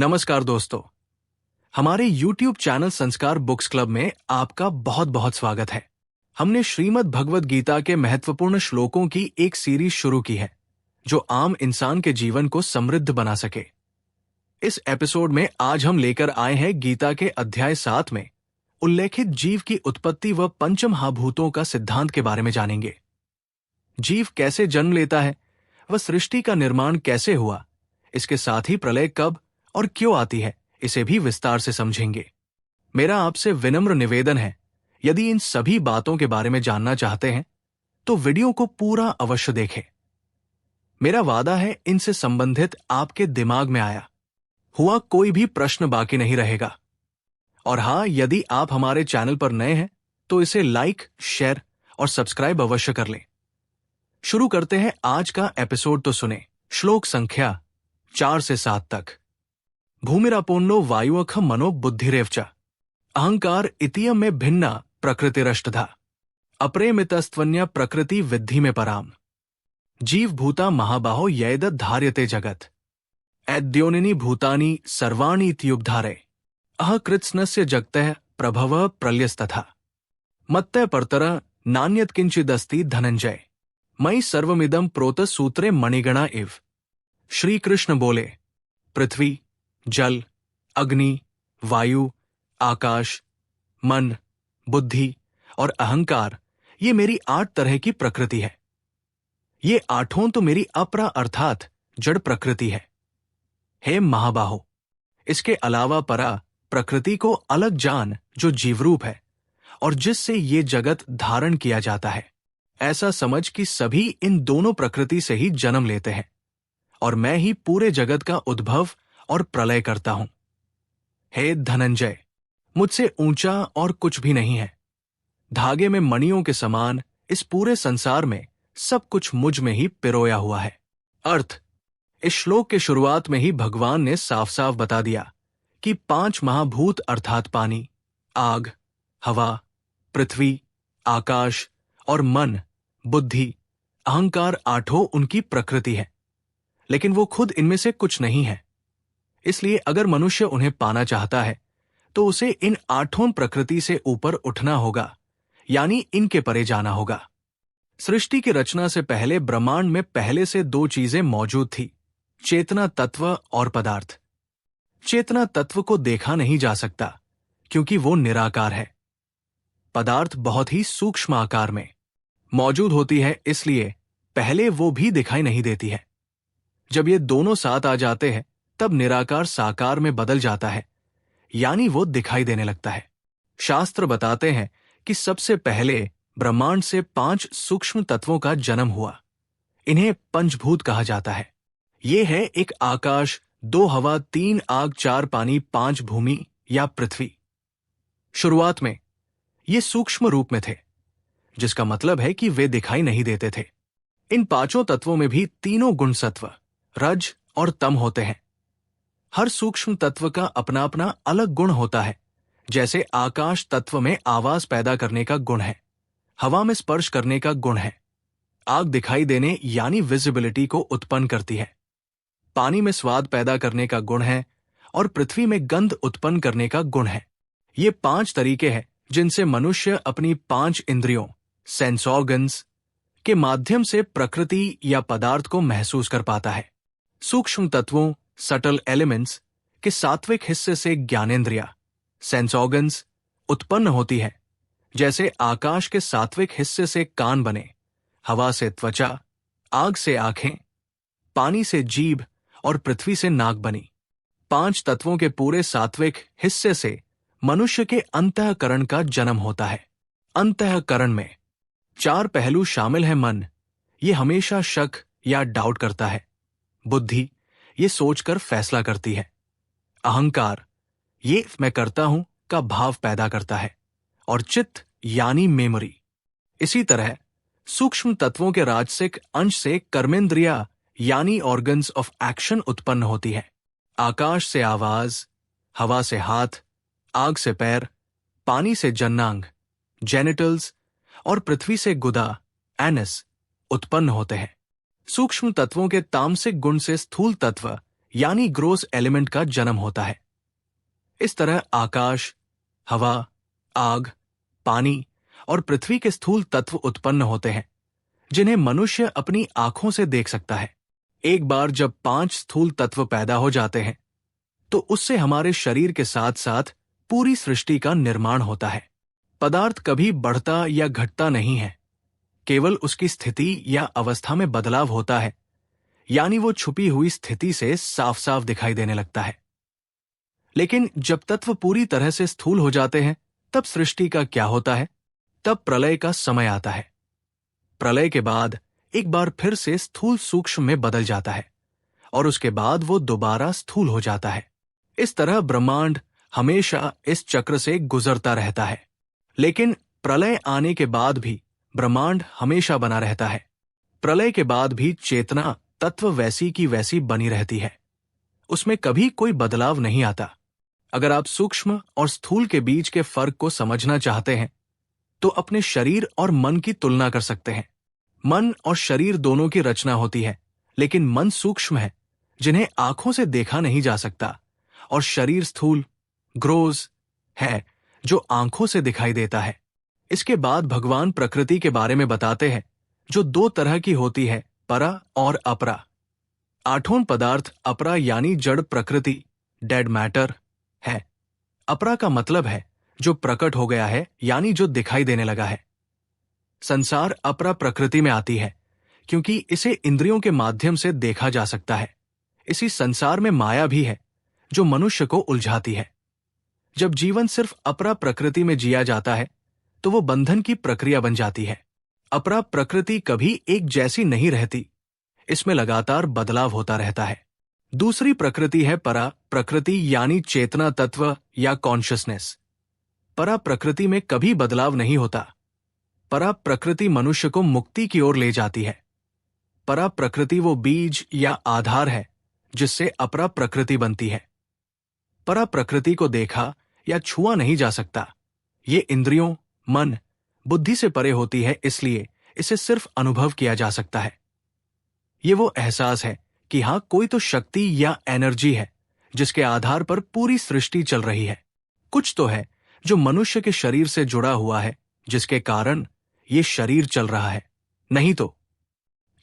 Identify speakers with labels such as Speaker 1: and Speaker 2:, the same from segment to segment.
Speaker 1: नमस्कार दोस्तों, हमारे YouTube चैनल संस्कार बुक्स क्लब में आपका बहुत बहुत स्वागत है। हमने श्रीमद् भगवद गीता के महत्वपूर्ण श्लोकों की एक सीरीज शुरू की है जो आम इंसान के जीवन को समृद्ध बना सके। इस एपिसोड में आज हम लेकर आए हैं गीता के अध्याय 7 में उल्लेखित जीव की उत्पत्ति व पंचमहाभूतों का सिद्धांत के बारे में जानेंगे। जीव कैसे जन्म लेता है, वह सृष्टि का निर्माण कैसे हुआ, इसके साथ ही प्रलय कब और क्यों आती है, इसे भी विस्तार से समझेंगे। मेरा आपसे विनम्र निवेदन है, यदि इन सभी बातों के बारे में जानना चाहते हैं तो वीडियो को पूरा अवश्य देखें। मेरा वादा है इनसे संबंधित आपके दिमाग में आया हुआ कोई भी प्रश्न बाकी नहीं रहेगा। और हाँ, यदि आप हमारे चैनल पर नए हैं तो इसे लाइक, शेयर और सब्सक्राइब अवश्य कर लें। शुरू करते हैं आज का एपिसोड, तो सुने श्लोक संख्या 4 से 7 तक। भूमिरापोन्नो वायुअख मनो बुद्धिरेवच अहंकार इतियम में भिन्ना प्रकृतिरष्टधा अप्रेमितस्त्वन्य प्रकृति विद्धि में पराम जीव भूता महाबाहो यैद धार्यते जगत ऐद्योनिनी भूतानि सर्वाणि त्युब्धारे अहकृत्स्नस्य जगतः प्रभवः प्रलयस्तथा मत्तः परतर नान्यत् किंचिदस्ति धनंजय मयि सर्वमिदं प्रोत सूत्रे मणिगणा इव। श्री कृष्ण बोले, पृथ्वी, जल, अग्नि, वायु, आकाश, मन, बुद्धि और अहंकार, ये मेरी 8 तरह की प्रकृति है। ये 8 तो मेरी अपरा अर्थात जड़ प्रकृति है। हे महाबाहो, इसके अलावा परा प्रकृति को अलग जान जो जीवरूप है और जिससे ये जगत धारण किया जाता है। ऐसा समझ कि सभी इन दोनों प्रकृति से ही जन्म लेते हैं और मैं ही पूरे जगत का उद्भव और प्रलय करता हूं। हे धनंजय, मुझसे ऊंचा और कुछ भी नहीं है। धागे में मणियों के समान इस पूरे संसार में सब कुछ मुझ में ही पिरोया हुआ है। अर्थ, इस श्लोक के शुरुआत में ही भगवान ने साफ साफ बता दिया कि 5 महाभूत अर्थात पानी, आग, हवा, पृथ्वी, आकाश और मन, बुद्धि, अहंकार 8 उनकी प्रकृति है, लेकिन वो खुद इनमें से कुछ नहीं है। इसलिए अगर मनुष्य उन्हें पाना चाहता है तो उसे इन 8 प्रकृति से ऊपर उठना होगा, यानी इनके परे जाना होगा। सृष्टि की रचना से पहले ब्रह्मांड में पहले से 2 चीजें मौजूद थी, चेतना तत्व और पदार्थ। चेतना तत्व को देखा नहीं जा सकता क्योंकि वो निराकार है। पदार्थ बहुत ही सूक्ष्म आकार में मौजूद होती है, इसलिए पहले वो भी दिखाई नहीं देती है। जब ये दोनों साथ आ जाते हैं तब निराकार साकार में बदल जाता है, यानी वो दिखाई देने लगता है। शास्त्र बताते हैं कि सबसे पहले ब्रह्मांड से 5 सूक्ष्म तत्वों का जन्म हुआ। इन्हें पंचभूत कहा जाता है। ये है 1 आकाश, 2 हवा, 3 आग, 4 पानी, 5 भूमि या पृथ्वी। शुरुआत में ये सूक्ष्म रूप में थे, जिसका मतलब है कि वे दिखाई नहीं देते थे। इन 5 तत्वों में भी तीनों गुण सत्व, रज और तम होते हैं। हर सूक्ष्म तत्व का अपना अपना अलग गुण होता है। जैसे आकाश तत्व में आवाज पैदा करने का गुण है, हवा में स्पर्श करने का गुण है, आग दिखाई देने यानी विजिबिलिटी को उत्पन्न करती है, पानी में स्वाद पैदा करने का गुण है और पृथ्वी में गंध उत्पन्न करने का गुण है। ये 5 तरीके हैं जिनसे मनुष्य अपनी 5 इंद्रियों, सेंस ऑर्गन्स के माध्यम से प्रकृति या पदार्थ को महसूस कर पाता है। सूक्ष्म तत्वों, सटल एलिमेंट्स के सात्विक हिस्से से ज्ञानेंद्रिया, सेंस ऑर्गन्स उत्पन्न होती है। जैसे आकाश के सात्विक हिस्से से कान बने, हवा से त्वचा, आग से आंखें, पानी से जीभ और पृथ्वी से नाक बनी। 5 तत्वों के पूरे सात्विक हिस्से से मनुष्य के अंतःकरण का जन्म होता है। अंतःकरण में 4 पहलू शामिल है। मन, ये हमेशा शक या डाउट करता है। बुद्धि, ये सोचकर फैसला करती है। अहंकार, ये मैं करता हूं का भाव पैदा करता है। और चित्त यानी मेमोरी। इसी तरह सूक्ष्म तत्वों के राजसिक अंश से कर्मेंद्रिया यानी ऑर्गन्स ऑफ एक्शन उत्पन्न होती है। आकाश से आवाज, हवा से हाथ, आग से पैर, पानी से जन्नांग, जेनिटल्स और पृथ्वी से गुदा, एनस उत्पन्न होते हैं। सूक्ष्म तत्वों के तामसिक गुण से स्थूल तत्व यानी ग्रोस एलिमेंट का जन्म होता है। इस तरह आकाश, हवा, आग, पानी और पृथ्वी के स्थूल तत्व उत्पन्न होते हैं, जिन्हें मनुष्य अपनी आंखों से देख सकता है। एक बार जब 5 स्थूल तत्व पैदा हो जाते हैं, तो उससे हमारे शरीर के साथ साथ पूरी सृष्टि का निर्माण होता है। पदार्थ कभी बढ़ता या घटता नहीं है, केवल उसकी स्थिति या अवस्था में बदलाव होता है, यानी वो छुपी हुई स्थिति से साफ साफ दिखाई देने लगता है। लेकिन जब तत्व पूरी तरह से स्थूल हो जाते हैं, तब सृष्टि का क्या होता है? तब प्रलय का समय आता है। प्रलय के बाद एक बार फिर से स्थूल सूक्ष्म में बदल जाता है और उसके बाद वो दोबारा स्थूल हो जाता है। इस तरह ब्रह्मांड हमेशा इस चक्र से गुजरता रहता है। लेकिन प्रलय आने के बाद भी ब्रह्मांड हमेशा बना रहता है। प्रलय के बाद भी चेतना तत्व वैसी की वैसी बनी रहती है, उसमें कभी कोई बदलाव नहीं आता। अगर आप सूक्ष्म और स्थूल के बीच के फर्क को समझना चाहते हैं, तो अपने शरीर और मन की तुलना कर सकते हैं। मन और शरीर दोनों की रचना होती है, लेकिन मन सूक्ष्म है, जिन्हें आंखों से देखा नहीं जा सकता, और शरीर स्थूल, ग्रोस है, जो आंखों से दिखाई देता है। इसके बाद भगवान प्रकृति के बारे में बताते हैं, जो 2 तरह की होती है, परा और अपरा। 8वां पदार्थ अपरा यानी जड़ प्रकृति, डेड मैटर है। अपरा का मतलब है जो प्रकट हो गया है, यानी जो दिखाई देने लगा है। संसार अपरा प्रकृति में आती है क्योंकि इसे इंद्रियों के माध्यम से देखा जा सकता है। इसी संसार में माया भी है, जो मनुष्य को उलझाती है। जब जीवन सिर्फ अपरा प्रकृति में जिया जाता है, तो वो बंधन की प्रक्रिया बन जाती है। अपरा प्रकृति कभी एक जैसी नहीं रहती, इसमें लगातार बदलाव होता रहता है। दूसरी प्रकृति है परा प्रकृति, यानी चेतना तत्व या कॉन्शियसनेस। परा प्रकृति में कभी बदलाव नहीं होता। परा प्रकृति मनुष्य को मुक्ति की ओर ले जाती है। परा प्रकृति वो बीज या आधार है जिससे अपरा प्रकृति बनती है। परा प्रकृति को देखा या छुआ नहीं जा सकता। ये इंद्रियों, मन, बुद्धि से परे होती है, इसलिए इसे सिर्फ अनुभव किया जा सकता है। ये वो एहसास है कि हाँ, कोई तो शक्ति या एनर्जी है जिसके आधार पर पूरी सृष्टि चल रही है। कुछ तो है जो मनुष्य के शरीर से जुड़ा हुआ है, जिसके कारण ये शरीर चल रहा है। नहीं तो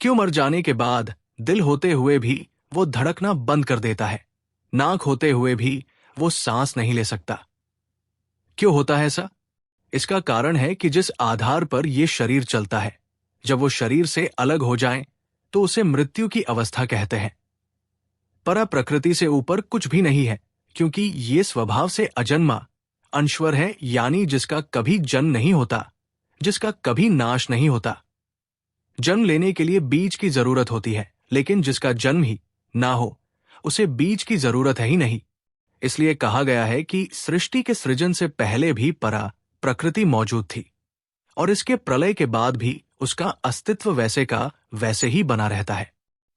Speaker 1: क्यों मर जाने के बाद दिल होते हुए भी वो धड़कना बंद कर देता है, नाक होते हुए भी वो सांस नहीं ले सकता? क्यों होता है ऐसा? इसका कारण है कि जिस आधार पर ये शरीर चलता है, जब वो शरीर से अलग हो जाए तो उसे मृत्यु की अवस्था कहते हैं। परा प्रकृति से ऊपर कुछ भी नहीं है, क्योंकि ये स्वभाव से अजन्मा, अनश्वर है, यानी जिसका कभी जन्म नहीं होता, जिसका कभी नाश नहीं होता। जन्म लेने के लिए बीज की जरूरत होती है, लेकिन जिसका जन्म ही ना हो, उसे बीज की जरूरत है ही नहीं। इसलिए कहा गया है कि सृष्टि के सृजन से पहले भी परा प्रकृति मौजूद थी, और इसके प्रलय के बाद भी उसका अस्तित्व वैसे का वैसे ही बना रहता है।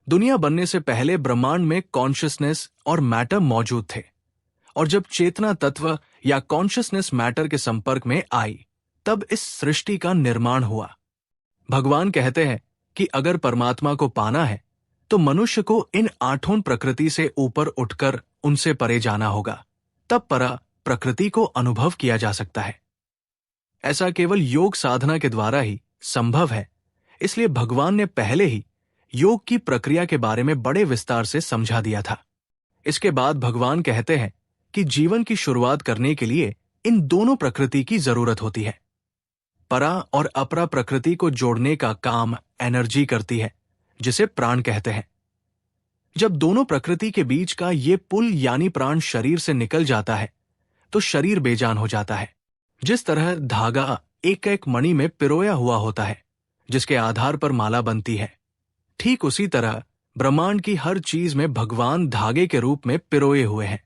Speaker 1: दुनिया बनने से पहले ब्रह्मांड में कॉन्शियसनेस और मैटर मौजूद थे, और जब चेतना तत्व या कॉन्शियसनेस मैटर के संपर्क में आई, तब इस सृष्टि का निर्माण हुआ। भगवान कहते हैं कि अगर परमात्मा को पाना है, तो मनुष्य को इन 8 प्रकृति से ऊपर उठकर उनसे परे जाना होगा, तब परा प्रकृति को अनुभव किया जा सकता है। ऐसा केवल योग साधना के द्वारा ही संभव है। इसलिए भगवान ने पहले ही योग की प्रक्रिया के बारे में बड़े विस्तार से समझा दिया था। इसके बाद भगवान कहते हैं कि जीवन की शुरुआत करने के लिए इन दोनों प्रकृति की जरूरत होती है। परा और अपरा प्रकृति को जोड़ने का काम एनर्जी करती है, जिसे प्राण कहते हैं। जब दोनों प्रकृति के बीच का ये पुल यानी प्राण शरीर से निकल जाता है, तो शरीर बेजान हो जाता है। जिस तरह धागा एक एक मणि में पिरोया हुआ होता है, जिसके आधार पर माला बनती है, ठीक उसी तरह ब्रह्मांड की हर चीज में भगवान धागे के रूप में पिरोए हुए हैं।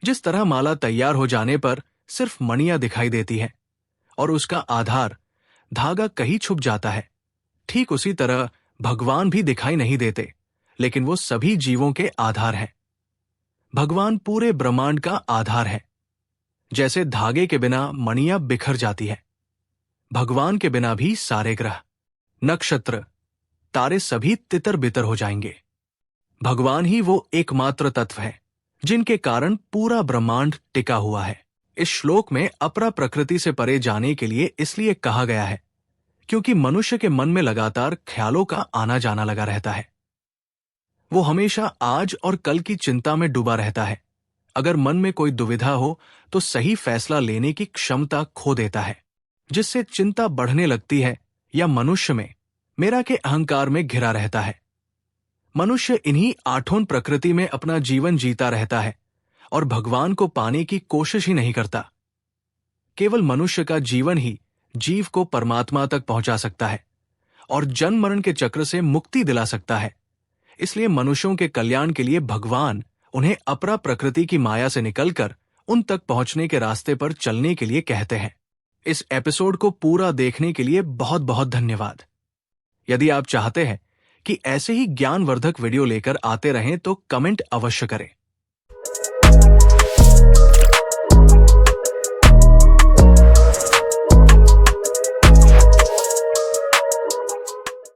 Speaker 1: जिस तरह माला तैयार हो जाने पर सिर्फ मणियां दिखाई देती है और उसका आधार धागा कहीं छुप जाता है, ठीक उसी तरह भगवान भी दिखाई नहीं देते, लेकिन वो सभी जीवों के आधार हैं। भगवान पूरे ब्रह्मांड का आधार है। जैसे धागे के बिना मणियां बिखर जाती है, भगवान के बिना भी सारे ग्रह, नक्षत्र, तारे सभी तितर बितर हो जाएंगे। भगवान ही वो एकमात्र तत्व है जिनके कारण पूरा ब्रह्मांड टिका हुआ है। इस श्लोक में अपरा प्रकृति से परे जाने के लिए इसलिए कहा गया है क्योंकि मनुष्य के मन में लगातार ख्यालों का आना जाना लगा रहता है। वो हमेशा आज और कल की चिंता में डूबा रहता है। अगर मन में कोई दुविधा हो तो सही फैसला लेने की क्षमता खो देता है, जिससे चिंता बढ़ने लगती है या मनुष्य में मेरा के अहंकार में घिरा रहता है। मनुष्य इन्हीं आठों प्रकृति में अपना जीवन जीता रहता है और भगवान को पाने की कोशिश ही नहीं करता। केवल मनुष्य का जीवन ही जीव को परमात्मा तक पहुंचा सकता है और जन्म मरण के चक्र से मुक्ति दिला सकता है। इसलिए मनुष्यों के कल्याण के लिए भगवान उन्हें अपरा प्रकृति की माया से निकलकर उन तक पहुंचने के रास्ते पर चलने के लिए कहते हैं। इस एपिसोड को पूरा देखने के लिए बहुत बहुत धन्यवाद। यदि आप चाहते हैं कि ऐसे ही ज्ञानवर्धक वीडियो लेकर आते रहें तो कमेंट अवश्य करें।